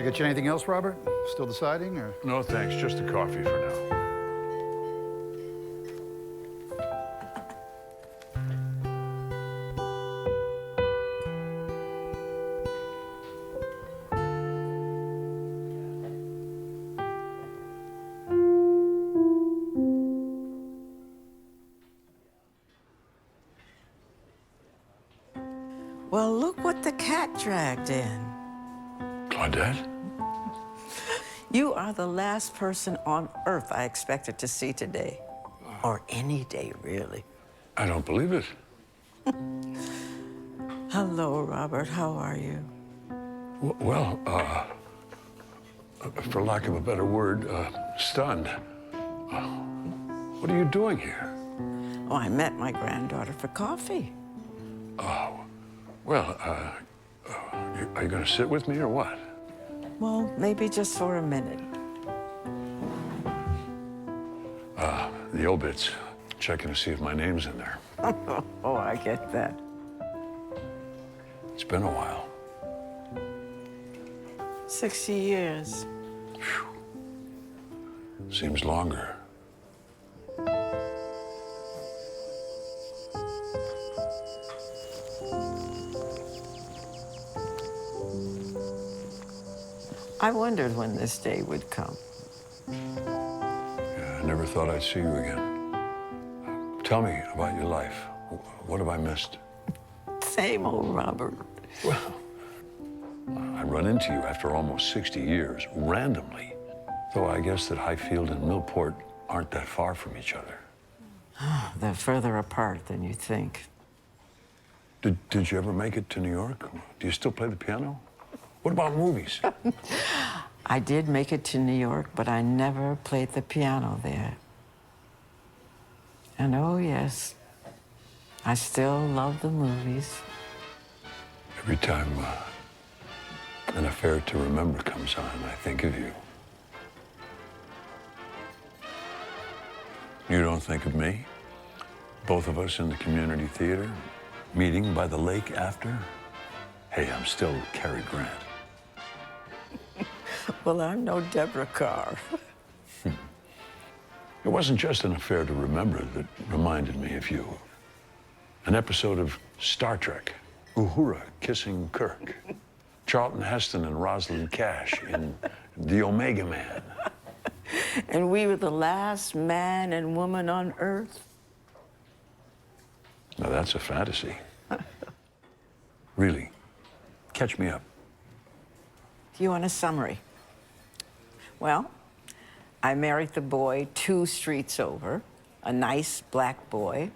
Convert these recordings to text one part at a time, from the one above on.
Did I get you anything else, Robert? Still deciding, or? No, thanks. Just a coffee for now. Well, look what the cat dragged in. Claudette? You are the last person on earth I expected to see today. Or any day, really. I don't believe it. Hello, Robert. How are you? Well, for lack of a better word, stunned. What are you doing here? Oh, I met my granddaughter for coffee. Oh, well, are you going to sit with me or what? Well, maybe just for a minute. The obits, checking to see if my name's in there. Oh, I get that. It's been a while. 60 years. Whew. Seems longer. I wondered when this day would come. Yeah, I never thought I'd see you again. Tell me about your life. What have I missed? Same old Robert. Well, I run into you after almost 60 years, randomly. Though I guess that Highfield and Millport aren't that far from each other. They're further apart than you think. Did you ever make it to New York? Do you still play the piano? What about movies? I did make it to New York, but I never played the piano there. And oh, yes, I still love the movies. Every time An Affair to Remember comes on, I think of you. You don't think of me? Both of us in the community theater, meeting by the lake after? Hey, I'm still Cary Grant. Well, I'm no Deborah Carr. It wasn't just An Affair to Remember that reminded me of you. An episode of Star Trek, Uhura kissing Kirk. Charlton Heston and Rosalind Cash in The Omega Man. And we were the last man and woman on Earth. Now that's a fantasy. Really, catch me up. You want a summary? Well, I married the boy 2 streets over, a nice black boy,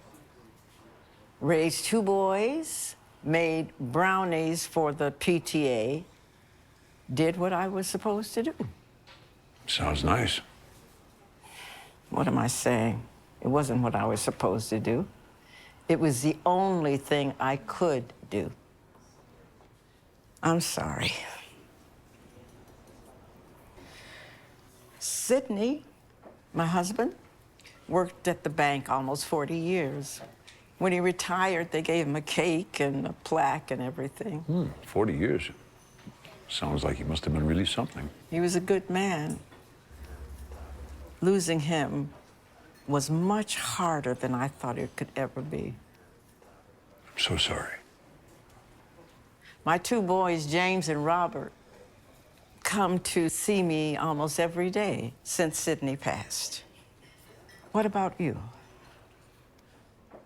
raised 2 boys, made brownies for the PTA, did what I was supposed to do. Sounds nice. What am I saying? It wasn't what I was supposed to do. It was the only thing I could do. I'm sorry. Sidney, my husband, worked at the bank almost 40 years. When he retired, they gave him a cake and a plaque and everything. 40 years. Sounds like he must have been really something. He was a good man. Losing him was much harder than I thought it could ever be. I'm so sorry. My 2 boys, James and Robert, come to see me almost every day since Sidney passed. What about you?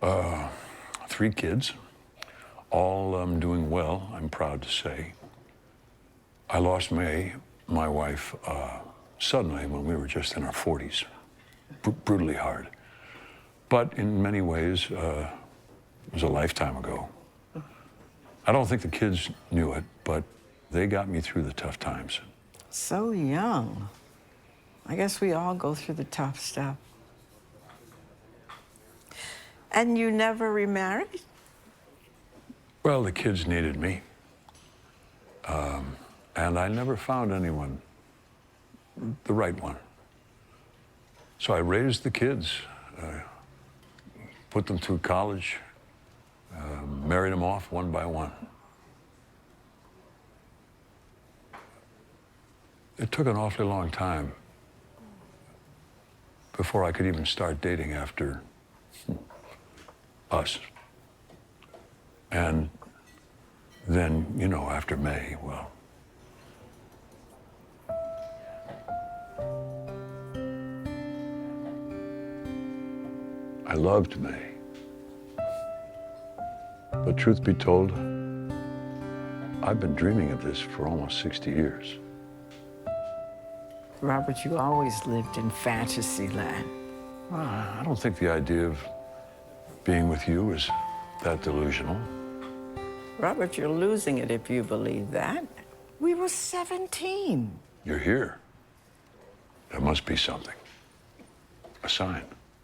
3 kids, all doing well, I'm proud to say. I lost May, my wife, suddenly when we were just in our 40s. Brutally hard. But in many ways, it was a lifetime ago. I don't think the kids knew it, but they got me through the tough times. So young. I guess we all go through the tough stuff. And you never remarried? Well, the kids needed me. And I never found anyone, the right one. So I raised the kids, put them through college, married them off one by one. It took an awfully long time before I could even start dating after us. And then, you know, after May, well, I loved May. But truth be told, I've been dreaming of this for almost 60 years. Robert, you always lived in fantasy land. I don't think the idea of being with you is that delusional. Robert, you're losing it if you believe that. We were 17. You're here. There must be something. A sign.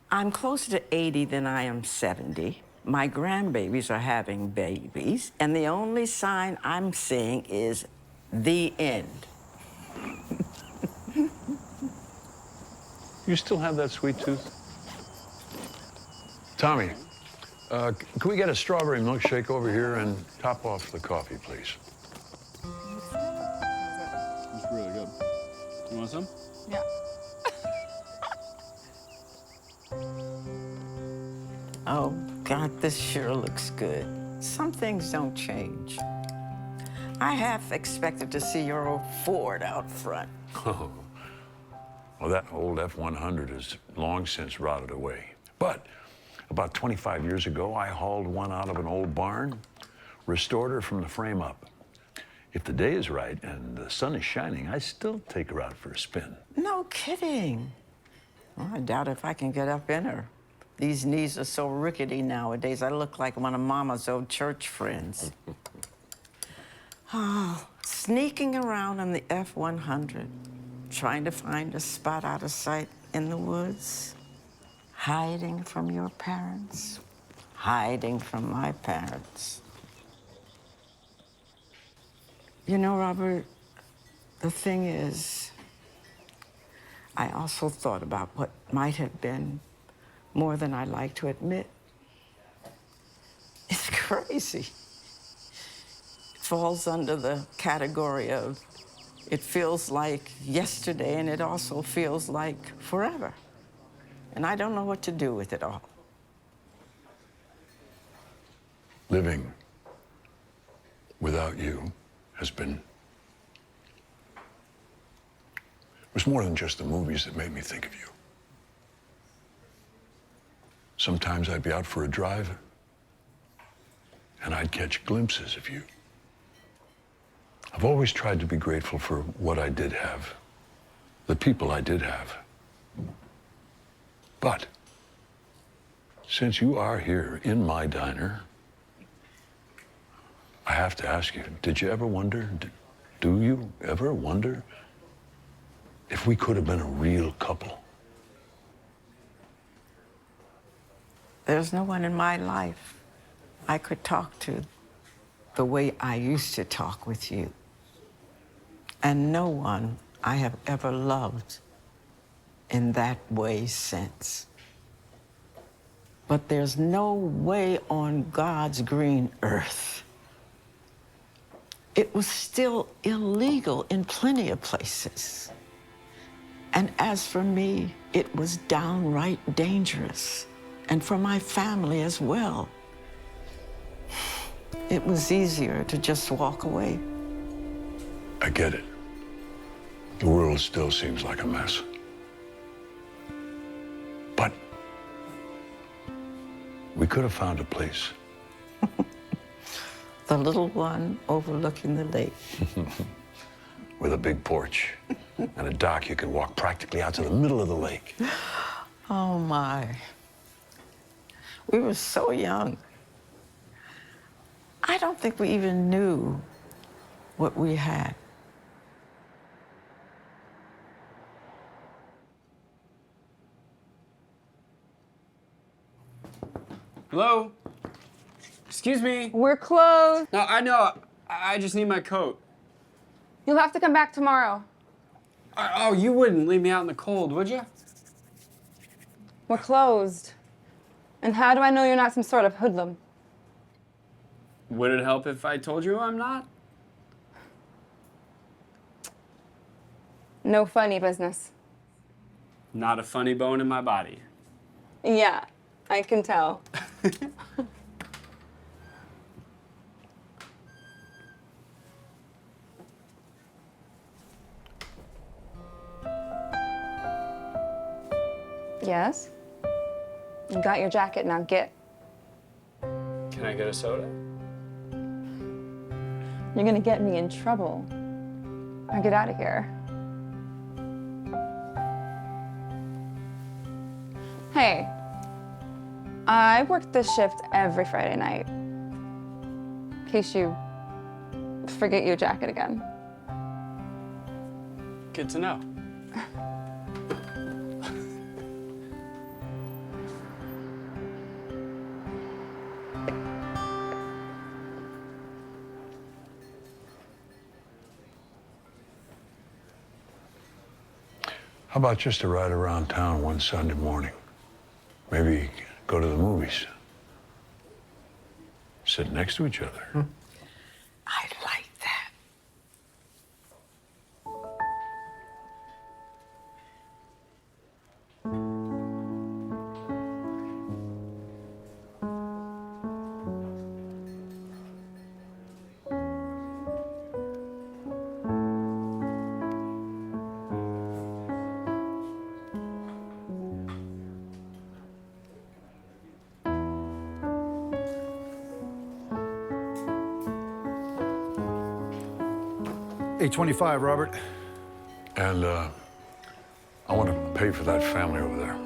I'm closer to 80 than I am 70. My grandbabies are having babies, and the only sign I'm seeing is the end. You still have that sweet tooth? Tommy, can we get a strawberry milkshake over here and top off the coffee, please? It's really good. You want some? Yeah. Oh, God, this sure looks good. Some things don't change. I half expected to see your old Ford out front. Oh. Well, that old F-100 has long since rotted away. But about 25 years ago, I hauled one out of an old barn, restored her from the frame up. If the day is right and the sun is shining, I still take her out for a spin. No kidding. Well, I doubt if I can get up in her. These knees are so rickety nowadays, I look like one of Mama's old church friends. Oh, sneaking around in the F-100, trying to find a spot out of sight in the woods, hiding from your parents, hiding from my parents. You know, Robert, the thing is, I also thought about what might have been more than I like to admit. It's crazy. It falls under the category of it feels like yesterday and it also feels like forever. And I don't know what to do with it all. Living without you has been... It was more than just the movies that made me think of you. Sometimes I'd be out for a drive, and I'd catch glimpses of you. I've always tried to be grateful for what I did have, the people I did have. But since you are here in my diner, I have to ask you, did you ever wonder, do you ever wonder if we could have been a real couple? There's no one in my life I could talk to the way I used to talk with you. And no one I have ever loved in that way since. But there's no way on God's green earth. It was still illegal in plenty of places. And as for me, it was downright dangerous. And for my family as well. It was easier to just walk away. I get it. The world still seems like a mess. But we could have found a place. The little one overlooking the lake. With a big porch and a dock you can walk practically out to the middle of the lake. Oh, my. We were so young. I don't think we even knew what we had. Hello? Excuse me? We're closed. No, I know. I just need my coat. You'll have to come back tomorrow. Oh, you wouldn't leave me out in the cold, would you? We're closed. And how do I know you're not some sort of hoodlum? Would it help if I told you I'm not? No funny business. Not a funny bone in my body. Yeah, I can tell. Yes? You got your jacket, now get. Can I get a soda? You're gonna get me in trouble. Now get out of here. Hey, I work this shift every Friday night. In case you forget your jacket again. Good to know. How about just a ride around town one Sunday morning? Maybe go to the movies. Sit next to each other. I like that. $8.25, Robert. And I want to pay for that family over there.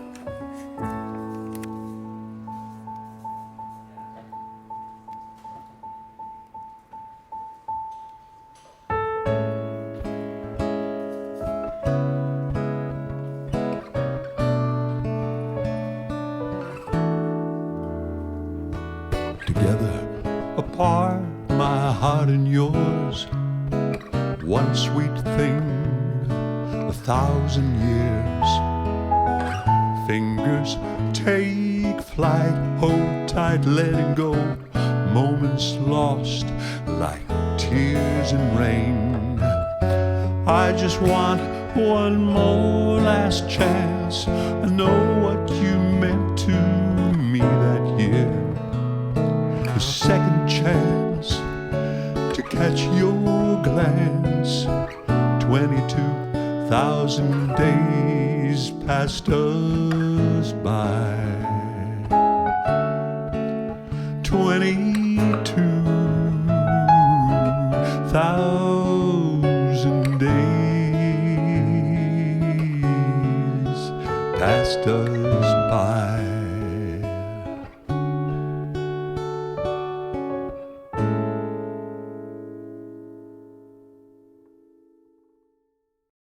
Together, apart, my heart and yours, one sweet thing, 1,000 years. Fingers take flight, hold tight, letting go. Moments lost like tears in rain. I just want one more last chance. I know what you meant to me that year. A second chance to catch your glance. 22,000 days passed us by. 22,000 days passed us